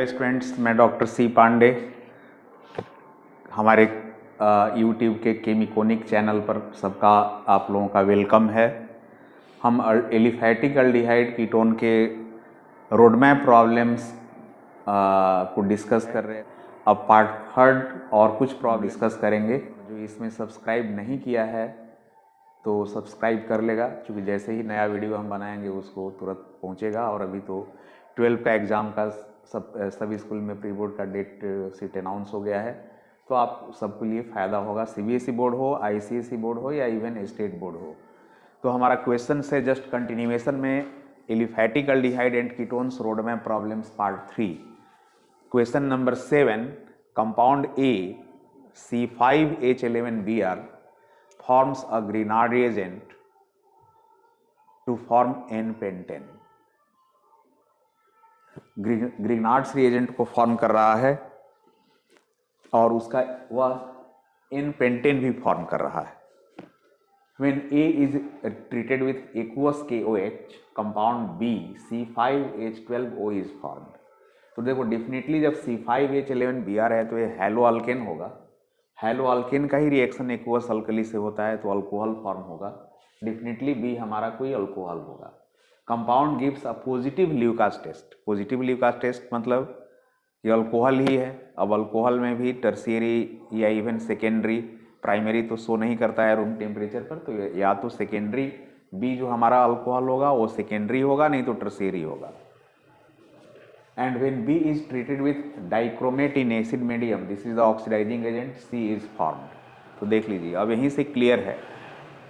Hello students, मैं doctor C Pandey. हमारे YouTube के केमिकोनिक चैनल पर सबका आप लोगों का वेलकम है। हम एलिफैटिक अल्डिहाइड कीटोन के रोडमैप प्रॉब्लम्स को डिस्कस कर रहे हैं। अब पार्ट थर्ड और कुछ प्रॉब्लम डिस्कस करेंगे। जो इसमें सब्सक्राइब नहीं किया है तो सब्सक्राइब कर लेगा, क्योंकि जैसे ही नया वीडियो हम बनाएंगे उसको तुरंत पहुंचेगा। और अभी तो 12 का एग्ज़ाम का सभी स्कूल में प्री बोर्ड का डेट सीट अनाउंस हो गया है, तो आप सबके लिए फ़ायदा होगा। सीबीएसई बोर्ड हो, आईसीएसई बोर्ड हो या इवन स्टेट बोर्ड हो। तो हमारा क्वेश्चन से जस्ट कंटिन्यूएशन में aliphatic aldehyde and ketones roadmap problems part 3। Question number 7, compound A C5H11Br forms a Grignard reagent to form N-pentane। Grignard's reagent को form कर रहा है और उसका वह N-pentane भी फॉर्म कर रहा है। When A is treated with aqueous KOH, compound B C5H12O is formed। तो देखो डेफिनेटली जब C5H11Br है तो ये हैलो अल्केन होगा। हैलो अल्केन का ही रिएक्शन एक्वस अल्कली से होता है तो अल्कोहल फॉर्म होगा। डेफिनेटली बी हमारा कोई अल्कोहल होगा। Compound gives a positive Lucas test. Positive Lucas test मतलब ये अल्कोहल ही है। अब अल्कोहल में भी टर्शियरी या इवन सेकेंडरी, प्राइमरी तो शो नहीं करता है रूम टेम्परेचर पर, तो या तो सेकेंडरी बी जो हमारा अल्कोहल होगा वो सेकेंडरी होगा, नहीं तो टर्शियरी होगा। And when B is treated with dichromate in acid medium, this is the oxidizing agent, C is formed। तो देख लीजिए, अब यहीं से क्लियर है।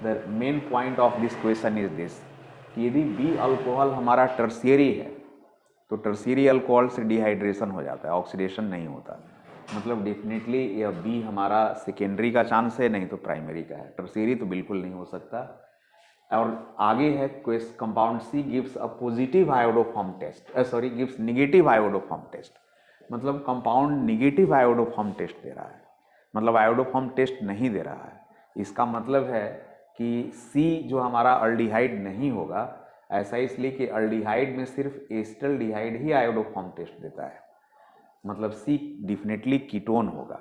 The main point of this question is this कि यदि B अल्कोहल हमारा टर्शियरी है तो टर्शियरी अल्कोहल से डिहाइड्रेशन हो जाता है, ऑक्सीडेशन नहीं होता। मतलब डेफिनेटली यह B हमारा सेकेंडरी का चांस है, नहीं तो प्राइमरी का है। टर्शियरी तो बिल्कुल नहीं हो सकता। और आगे है question, compound C gives a positive iodoform test, sorry gives negative iodoform test. मतलब कंपाउंड निगेटिव आयोडोफॉर्म टेस्ट दे रहा है, मतलब आयोडोफॉर्म टेस्ट नहीं दे रहा है। इसका मतलब है कि सी जो हमारा अल्डिहाइड नहीं होगा। ऐसा इसलिए कि अल्डिहाइड में सिर्फ एसिटल्डिहाइड ही आयोडोफॉर्म टेस्ट देता है। मतलब सी डेफिनेटली कीटोन होगा,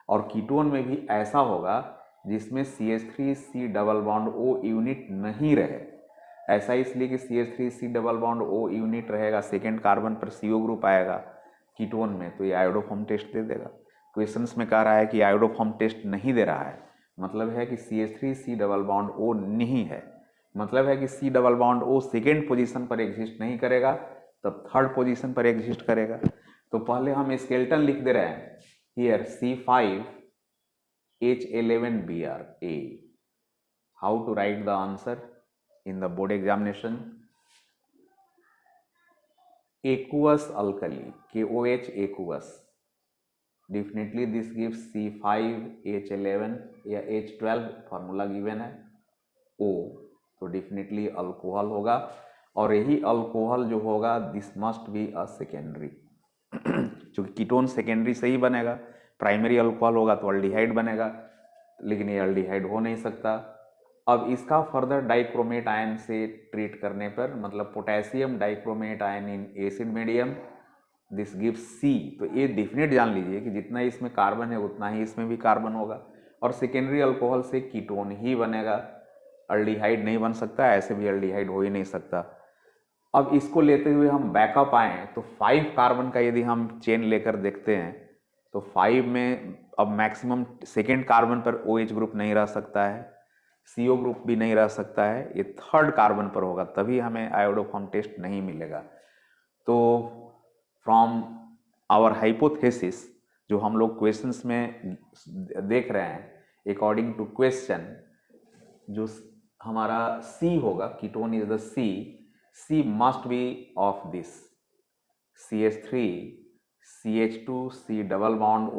और कीटोन में भी ऐसा होगा जिसमें CH3C double bond O unit नहीं रहे। ऐसा इसलिए कि CH3C double bond O unit रहेगा, सेकेंड कार्बन पर CO ग्रुप आएगा कीटोन में, तो ये आयोडोफॉर्म टेस्ट दे देगा। क्वेश्चंस में कह रहा है कि आयोडोफॉर्म टेस्ट नहीं दे रहा है, मतलब है कि CH3C डबल बॉन्ड O नहीं है। मतलब है कि C double bond O second position पर एग्जिस्ट नहीं करेगा, तब थर्ड पोजीशन पर एग्जिस्ट करेगा। तो पहले हम स्केलेटन लिख दे रहे हैं, here C5H11Br A। How to write the answer in the board examination? Aqueous alkali, KOH aqueous, definitely this gives C5H11 या H12 फार्मूला गिवन है O, तो डेफिनेटली अल्कोहल होगा। और यही अल्कोहल जो होगा this must be a secondary, क्योंकि ketone secondary से ही बनेगा। प्राइमरी अल्कोहल होगा तो अल्डिहाइड बनेगा, लेकिन ये अल्डिहाइड हो नहीं सकता। अब इसका फर्दर डाइक्रोमेट आयन से ट्रीट करने पर, मतलब potassium dichromate ion in acid medium, this gives C. तो ये डेफिनेट जान लीजिए कि जितना इसमें कार्बन है उतना ही इसमें भी कार्बन होगा, और सेकेंडरी अल्कोहल से कीटोन ही बनेगा, अल्डिहाइड नहीं बन सकता। ऐसे भी अल्डिहाइड हो ही नहीं सकता। अब इसको लेते हुए हम बैकअप आए तो 5 कार्बन का यदि हम चेन लेकर देखते हैं तो 5 में अब मैक्सिमम सेकेंड कार्बन पर OH ग्रुप नहीं रह सकता है, CO ग्रुप भी नहीं रह सकता है, ये थर्ड कार्बन पर होगा, तभी हमें आयोडोफॉर्म टेस्ट नहीं मिलेगा। तो फ्रॉम आवर हाइपोथेसिस जो हम लोग क्वेश्चंस में देख रहे हैं, अकॉर्डिंग टू क्वेश्चन जो हमारा C होगा, ketone is the C must be of this CH3 CH2 C double bond O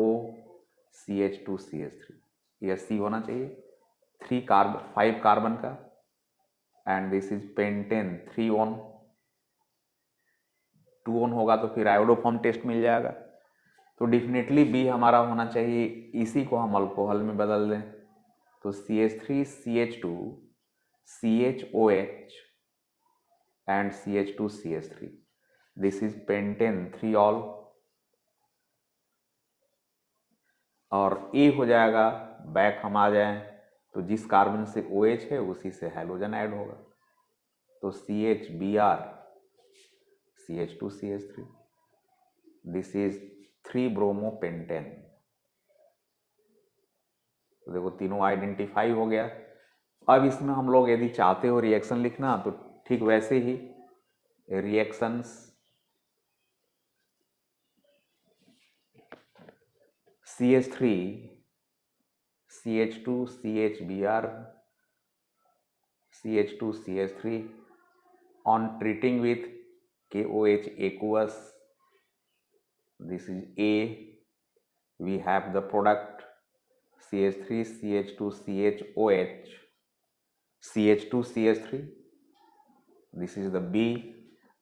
CH2 CH3, यह C होना चाहिए। 5 कार्बन का, and this is pentane 3 on 2 on होगा तो फिर आयोडोफॉर्म टेस्ट मिल जाएगा। तो डेफिनेटली B हमारा होना चाहिए। इसी को हम अल्कोहल में बदल दें तो CH3 CH2 CHOH and CH2 CH3, this is pentane 3 all, और A हो जाएगा, बैक हम आ जाएं तो जिस कार्बन से OH है उसी से हैलोजन ऐड होगा, तो CHBr CH2CH3, दिस इज 3-ब्रोमोपेंटेन। तो देखो तीनों आइडेंटिफाई हो गया। अब इसमें हम लोग यदि चाहते हो रिएक्शन लिखना तो ठीक वैसे ही reactions CH3 CH2 CHBr CH2 CH3 on treating with KOH aqueous, this is A, we have the product CH3 CH2 CHOH CH2 CH3, this is the B,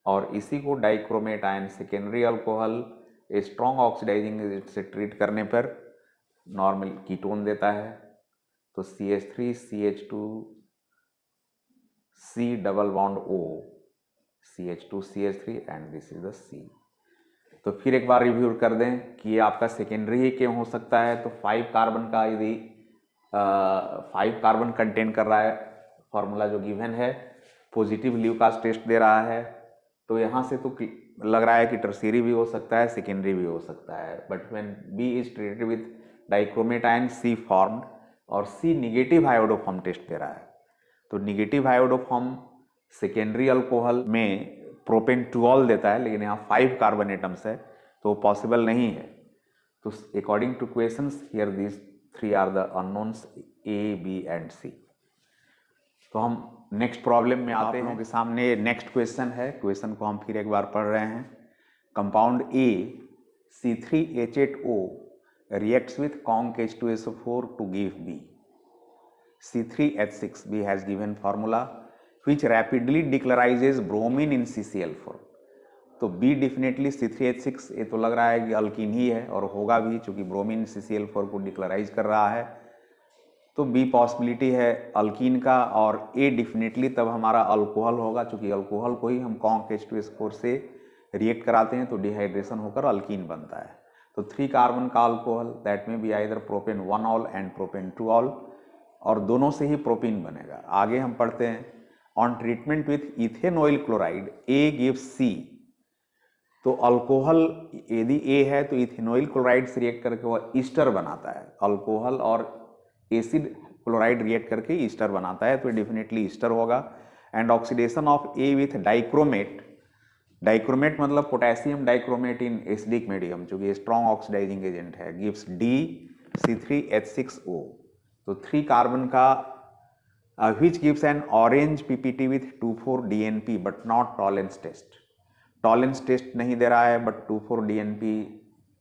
और इसी को dichromate ion secondary alcohol strong oxidizing agent से treat करने पर normal ketone देता है, तो CH3 CH2 C double bond O CH2 CH3 and this is the C। तो फिर एक बार रिव्यू कर दें कि ये आपका सेकेंडरी ही क्यों हो सकता है। तो 5 कार्बन का यदि 5 कार्बन कंटेन कर रहा है, फॉर्मूला जो गिवन है, पॉजिटिव ल्यूकास टेस्ट दे रहा है, तो यहाँ से तो लग रहा है कि टर्शियरी भी हो सकता है, सेकेंडरी भी हो सकता है। But when B is treated with dichromate ion C formed और C निगेटिव आयोडोफॉर्म टेस्ट दे रहा है, तो निगेटिव आयोडोफॉर्म सेकेंडरी अल्कोहल में प्रोपेन-टुऑल देता है, लेकिन यहाँ 5 कार्बन एटम्स है तो पॉसिबल नहीं है। तो according to questions here this 3 are the unknowns A, B and C। तो हम नेक्स्ट प्रॉब्लम में आते हैं। के सामने नेक्स्ट क्वेश्चन है, क्वेश्चन को हम फिर एक बार पढ़ रहे हैं। Compound A C3H8O reacts with conc H2SO4 to give B C3H6B has given formula which rapidly decolorizes bromine in CCl4। तो B डेफिनेटली C3H6, ये तो लग रहा है कि अल्कीन ही है और होगा भी, चूंकि ब्रोमीन CCl4 को डिक्लोराइज कर रहा है, तो B पॉसिबिलिटी है अल्कीन का, और A डेफिनेटली तब हमारा अल्कोहल होगा, चूंकि अल्कोहल को ही हम conc H2SO4 से रिएक्ट कराते हैं तो डिहाइड्रेशन होकर अल्कीन बनता है। तो 3 कार्बन का alcohol that may be either propane 1-ऑल एंड प्रोपेन 2-ऑल, और दोनों से ही प्रोपीन बनेगा। आगे हम पढ़ते हैं, on treatment with ethanoyl chloride A gives C। तो अल्कोहल यदि A है तो इथेनॉइल क्लोराइड से रिएक्ट करके वह ईस्टर बनाता है, अल्कोहल और एसिड क्लोराइड रिएक्ट करके ईस्टर बनाता है, तो डेफिनेटली ईस्टर होगा। And oxidation of A with dichromate, dichromate मतलब potassium dichromate in acidic medium, जो कि स्ट्रॉन्ग ऑक्सीडाइजिंग एजेंट है, गिव्स D C3H6O। तो 3 कार्बन का which gives an orange PPT with 2,4-DNP but not Tollens test. Tollens test नहीं दे रहा है बट 2,4-DNP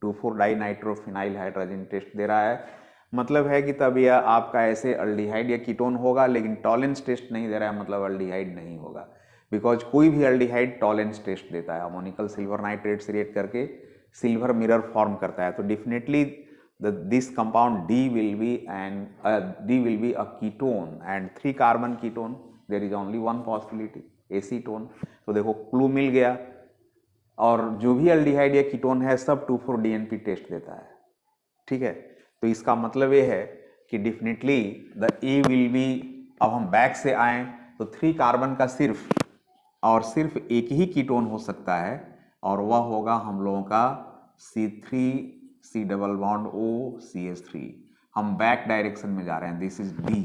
2,4-डाइनाइट्रोफिनाइल हाइड्रोजन टेस्ट दे रहा है। मतलब है कि तब यह आपका ऐसे अल्डिहाइड या कीटोन होगा, लेकिन टॉलेंस टेस्ट नहीं दे रहा है, मतलब अल्डिहाइड नहीं होगा, बिकॉज कोई भी अल्डिहाइड टॉलेंस टेस्ट देता है, अमोनिकल सिल्वर नाइट्रेट से रिएक्ट करके सिल्वर मिरर फॉर्म करता है। तो definitely this compound D will be a ketone, and 3 carbon ketone, there is only one possibility acetone. तो देखो क्लू मिल गया, और जो भी अल्डिहाइड या कीटोन है सब 2,4-DNP टेस्ट देता है, ठीक है। तो इसका मतलब ये है कि definitely the A will be, अब हम बैक से आए तो 3 कार्बन का सिर्फ और सिर्फ एक ही कीटोन हो सकता है, और वह होगा हम लोगों का C3C double bond O CH3। हम बैक डायरेक्शन में जा रहे हैं, this is D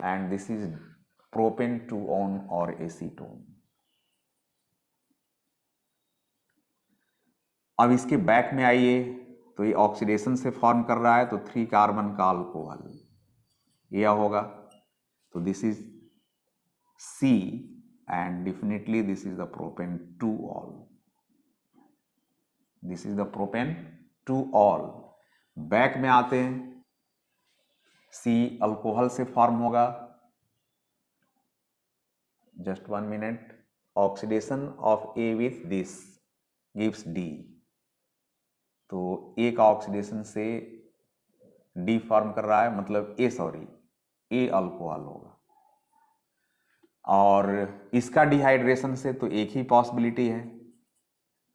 and this is propane 2-ऑन और एसीटोन। अब इसके बैक में आइए, तो ये ऑक्सीडेशन से फॉर्म कर रहा है, तो 3 कार्बन का अल्कोहल यह होगा, तो this is C and definitely this is the propane 2-ऑल, दिस इज द प्रोपेन 2-ऑल। बैक में आते हैं, C अल्कोहल से फॉर्म होगा, just 1 minute, oxidation of A with this gives D, तो A का ऑक्सीडेशन से D फॉर्म कर रहा है, मतलब A अल्कोहल होगा, और इसका डिहाइड्रेशन से तो एक ही पॉसिबिलिटी है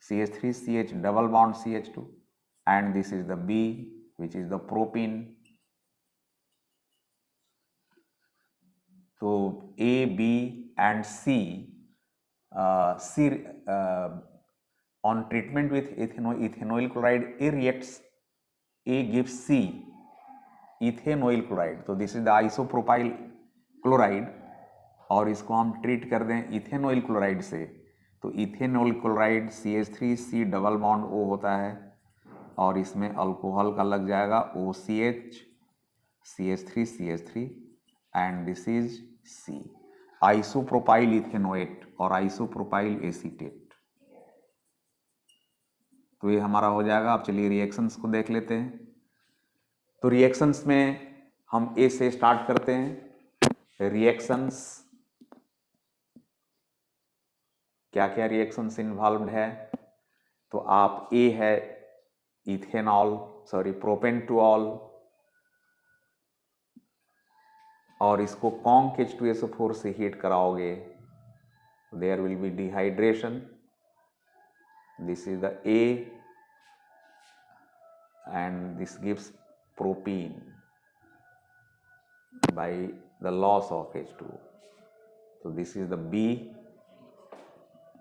CH3CH double bond CH2 and this is the B which is the propene. तो A, B and C on treatment with ethanoyl chloride, A reacts, A gives C ethanoyl chloride. तो this is the isopropyl chloride और इसको हम treat कर दें ethanoyl chloride से, तो ethanoyl chloride CH3C double bond O होता है और इसमें अल्कोहल का लग जाएगा OCH, CH3 and this is C, isopropyl ethanoate और आइसोप्रोपाइल एसीटेट। तो ये हमारा हो जाएगा। अब चलिए रिएक्शंस को देख लेते हैं। तो रिएक्शंस में हम A से स्टार्ट करते हैं। रिएक्शंस, क्या क्या रिएक्शंस इन्वॉल्व्ड है, तो आप A है इथेनॉल प्रोपेंटुऑल और इसको कॉन्क H2SO4 से हीट कराओगे, there will be dehydration, this is the A and this gives propene by the loss of H2O, so this is the B।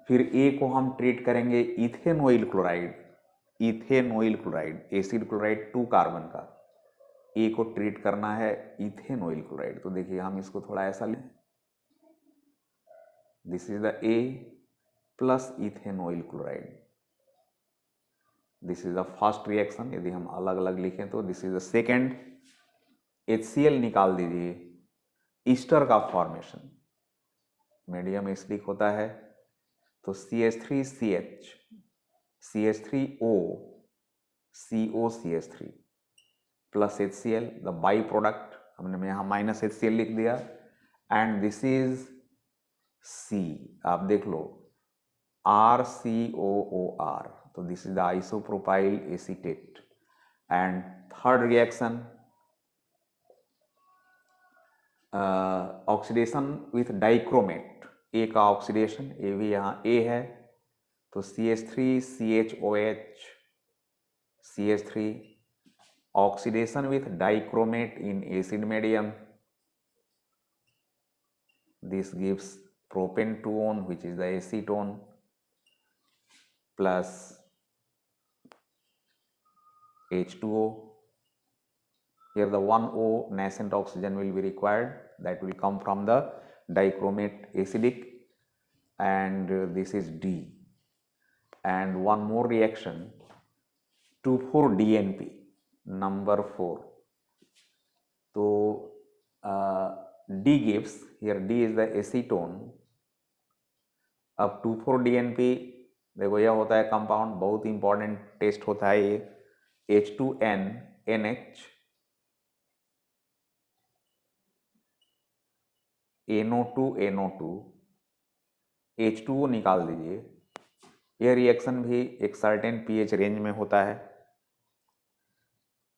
फिर A को हम ट्रीट करेंगे ethanoyl chloride, acid chloride 2 carbon का, A को treat करना है ethanoyl chloride. तो देखिए हम इसको थोड़ा ऐसा लें, this is the A plus ethanoyl chloride, this is the first reaction. यदि हम अलग अलग लिखें तो this is the second. HCl निकाल दीजिए, ईस्टर का फॉर्मेशन, मीडियम एसिडिक होता है, तो CH3CH, CH3O, COCH3 plus HCl, the by product, हमने यहाँ माइनस HCl लिख दिया, एंड दिस इज C, आप देख लो RCOOR, तो this is the isopropyl acetate. And third reaction oxidation with dichromate, A का ऑक्सीडेशन, A भी यहाँ A है, तो CH3CHOH, CH3 oxidation with dichromate in acid medium, this gives propentuone which is the acetone plus H2O. Here the 1O nascent oxygen will be required, that will come from the dichromate acidic, and this is D. And one more reaction, 2,4-DNP number 4. So D gives, here D is the acetone। अब 2,4-DNP देखो यह होता है compound, बहुत important test होता है ये, H2N NH NO2 NO2 H2O निकाल दीजिए। यह रिएक्शन भी एक सर्टेन pH रेंज में होता है,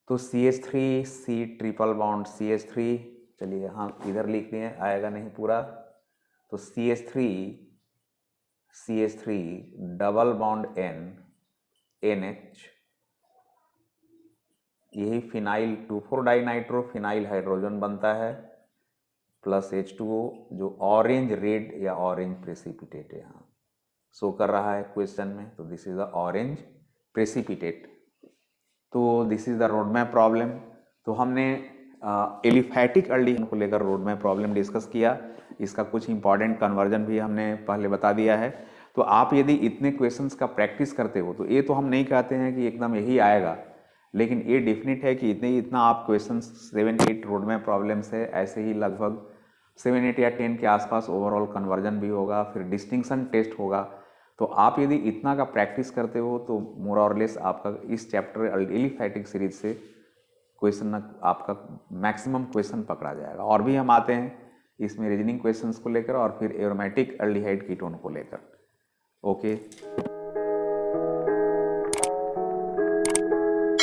तो CH3C ट्रिपल बॉन्ड CH3, चलिए यहाँ इधर लिख दिए, आएगा नहीं पूरा, तो CH3 double bond N NH, यही फिनाइल 2,4-डाइनाइट्रो फिनाइल हाइड्रोजन बनता है, प्लस H2O जो ऑरेंज रेड या ऑरेंज प्रेसिपिटेट है, यहाँ शो कर रहा है क्वेश्चन में, तो this is the orange precipitate. तो this is the road map problem. तो हमने एलिफैटिक एल्डिहाइड को लेकर रोड मैप प्रॉब्लम डिस्कस किया, इसका कुछ इंपॉर्टेंट कन्वर्जन भी हमने पहले बता दिया है। तो आप यदि इतने क्वेश्चंस का प्रैक्टिस करते हो, तो ये तो हम नहीं कहते हैं कि एकदम यही आएगा, लेकिन ये डेफिनेट है कि इतना आप क्वेश्चंस 7-8 रोड मैप प्रॉब्लम से ऐसे ही लगभग 7-8 या 10 के आसपास ओवरऑल कन्वर्जन भी होगा, फिर डिस्टिंक्शन टेस्ट होगा। तो आप यदि इतना का प्रैक्टिस करते हो तो मोर और लेस आपका इस चैप्टर एलिफैटिक सीरीज से क्वेश्चन आपका मैक्सिमम क्वेश्चन पकड़ा जाएगा। और भी हम आते हैं इसमें रीजनिंग क्वेश्चंस को लेकर और फिर एरोमेटिक एल्डिहाइड कीटोन को लेकर। ओके।